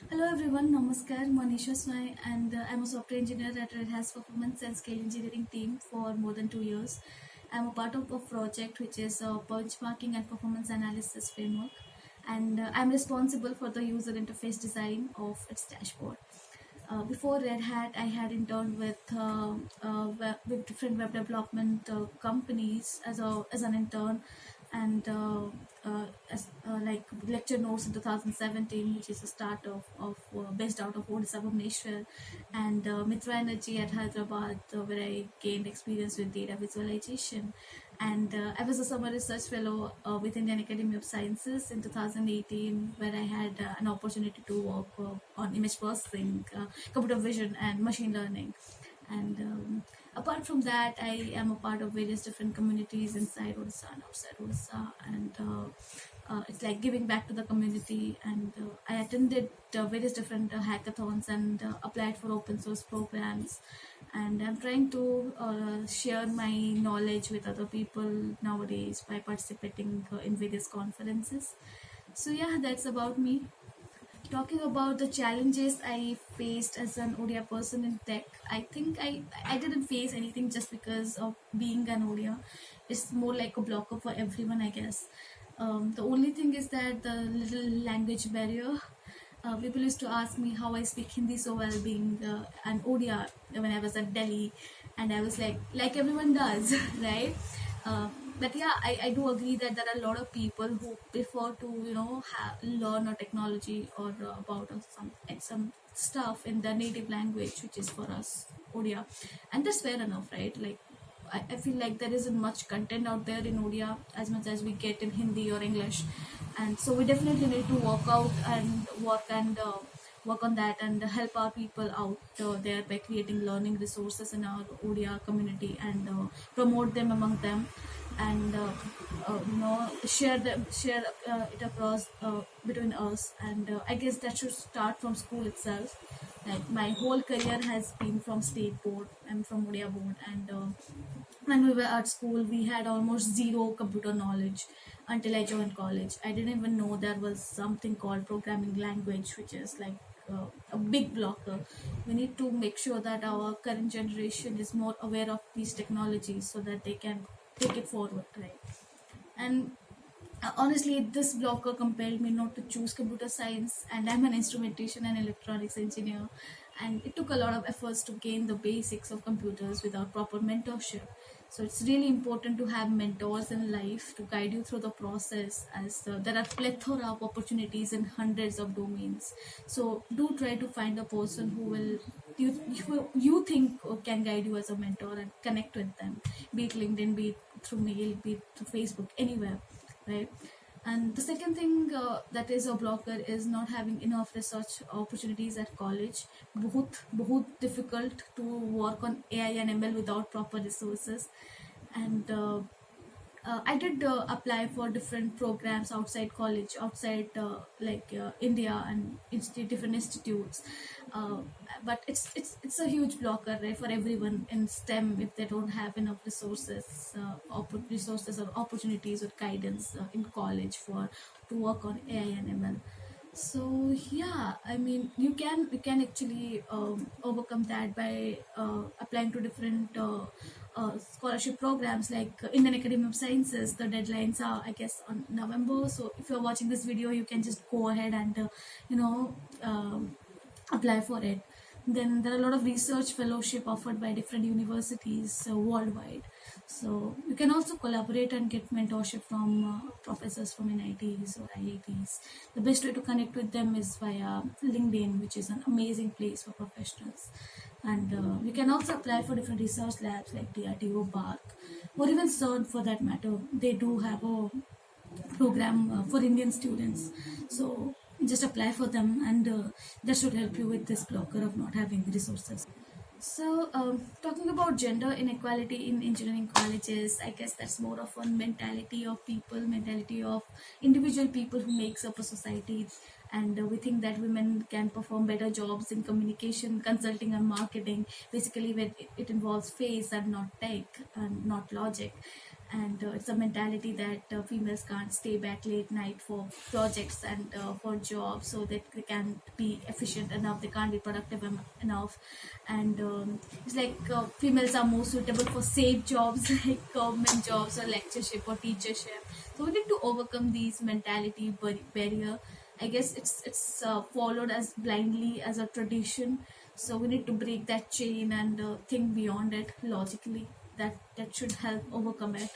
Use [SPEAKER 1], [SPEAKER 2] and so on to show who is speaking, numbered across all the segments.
[SPEAKER 1] Hello everyone, Namaskar. I'm Anisha Swain and I'm a software engineer at Red Hat's Performance and Scale Engineering team for more than 2 years. I'm a part of a project which is a benchmarking and performance analysis framework, and I'm responsible for the user interface design of its dashboard. Before Red Hat, I had interned with different web development companies as an intern, and like lecture notes in 2017, which is the start of based out of Odisha Bhubaneswar, and Mitra Energy at Hyderabad, where I gained experience with data visualization. And I was a summer research fellow with Indian Academy of Sciences in 2018, where I had an opportunity to work on image processing, computer vision, and machine learning. And apart from that, I am a part of various different communities inside Odisha and outside Odisha, and it's like giving back to the community. And I attended various different hackathons and applied for open source programs. And I'm trying to share my knowledge with other people nowadays by participating in various conferences. So yeah, that's about me. Talking about the challenges I faced as an Odia person in tech, I think I didn't face anything just because of being an Odia. It's more like a blocker for everyone, I guess. The only thing is that the little language barrier. People used to ask me how I speak Hindi so well, being an Odia when I was at Delhi, and I was like everyone does, right? Uh, but yeah, I do agree that there are a lot of people who prefer to learn a technology or about some stuff in their native language, which is for us Odia, and that's fair enough, right? Like I feel like there isn't much content out there in Odia as much as we get in Hindi or English, and so we definitely need to work on that and help our people out there by creating learning resources in our Odia community and promote them among them, and share it across between us. And I guess that should start from school itself. Like my whole career has been from state board. I'm from Odia board, and when we were at school, we had almost zero computer knowledge until I joined college. I didn't even know there was something called programming language, which is like a big blocker. We need to make sure that our current generation is more aware of these technologies so that they can take it forward, right? And honestly, this blocker compelled me not to choose computer science, and I'm an instrumentation and electronics engineer. And it took a lot of efforts to gain the basics of computers without proper mentorship. So it's really important to have mentors in life to guide you through the process, as there are plethora of opportunities in hundreds of domains. So do try to find a person who will you think can guide you as a mentor, and connect with them, be it LinkedIn, be it through mail, be it through Facebook, anywhere, right? And the second thing that is a blocker is not having enough research opportunities at college. बहुत difficult to work on AI and ML without proper resources. And I did apply for different programs outside college, outside India, and different institutes. Uh, but it's a huge blocker, right, for everyone in STEM if they don't have enough resources or opportunities or guidance in college for to work on AI and ML. So yeah, I mean, you can actually overcome that by applying to different scholarship programs like Indian Academy of Sciences. The deadlines are, I guess, on November. So if you're watching this video, you can just go ahead and you know apply for it. Then there are a lot of research fellowship offered by different universities worldwide. So you can also collaborate and get mentorship from professors from NITs or IITs. The best way to connect with them is via LinkedIn, which is an amazing place for professionals. And you can also apply for different research labs like DRDO, BARC, or even CERN for that matter. They do have a program for Indian students. So just apply for them, and that should help you with this blocker of not having resources. So, talking about gender inequality in engineering colleges, I guess that's more of a mentality of individual people who makes up a society. And we think that women can perform better jobs in communication, consulting, and marketing. Basically, when it involves face and not tech and not logic. and it's a mentality that females can't stay back late night for projects and for jobs, so that they can't be efficient enough, they can't be productive enough. And it's like females are more suitable for safe jobs like government jobs or lectureship or teachership. So we need to overcome these mentality barrier. I guess it's followed as blindly as a tradition, so we need to break that chain and think beyond it logically. That should help overcome it.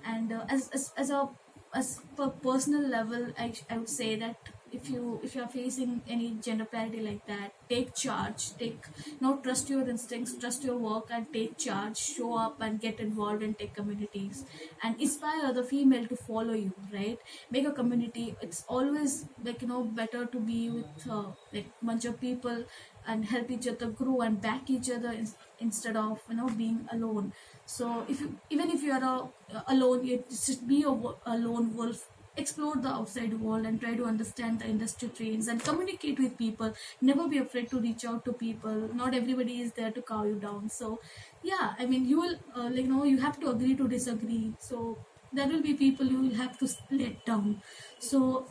[SPEAKER 1] And as a as per personal level, I would say that if you are facing any gender parity like that, take charge, take not trust your instincts, trust your work and take charge, show up and get involved in tech communities and inspire other female to follow you, right? Make a community. It's always like, better to be with like bunch of people and help each other grow and back each other instead of being alone. So if you, even if you are alone, you just be a lone wolf. Explore the outside world and try to understand the industry trends and communicate with people. Never be afraid to reach out to people. Not everybody is there to cow you down. So yeah, I mean, you will you have to agree to disagree. So there will be people you will have to let down. So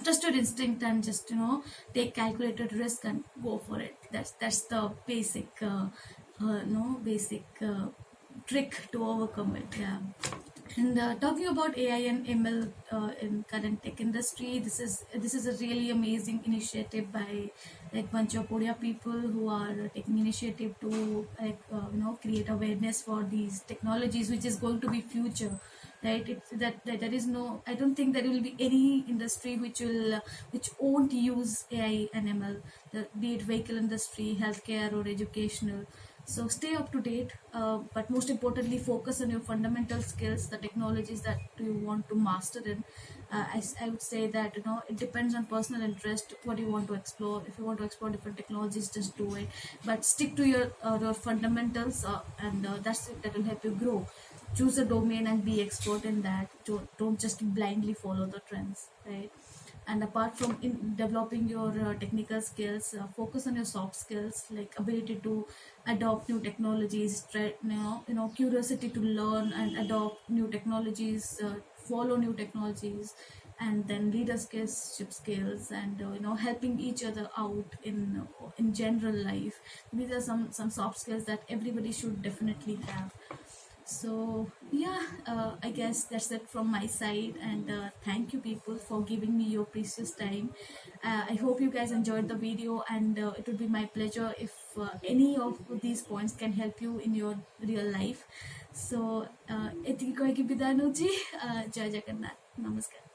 [SPEAKER 1] trust your instinct and just take calculated risk and go for it. That's the basic no basic trick to overcome it. Yeah. And talking about AI and ML in current tech industry, this is a really amazing initiative by like bunch of Odia people who are taking initiative to like create awareness for these technologies, which is going to be future, right? That there is no, I don't think there will be any industry which won't use AI and ML, be it vehicle industry, healthcare, or educational. So stay up to date, but most importantly, focus on your fundamental skills, the technologies that you want to master in. I would say that it depends on personal interest what you want to explore. If you want to explore different technologies, just do it, but stick to your fundamentals, and that's it. That will help you grow. Choose a domain and be expert in that. Don't just blindly follow the trends, right? And apart from in developing your technical skills, focus on your soft skills like ability to adopt new technologies, curiosity to learn and adopt new technologies, follow new technologies, and then leadership skills, and helping each other out in general life. These are some soft skills that everybody should definitely have. So yeah, I guess that's it from my side, and thank you people for giving me your precious time. I hope you guys enjoyed the video, and it would be my pleasure if any of these points can help you in your real life. So etikoi ki bidai nuji, jai jagannath, namaskar.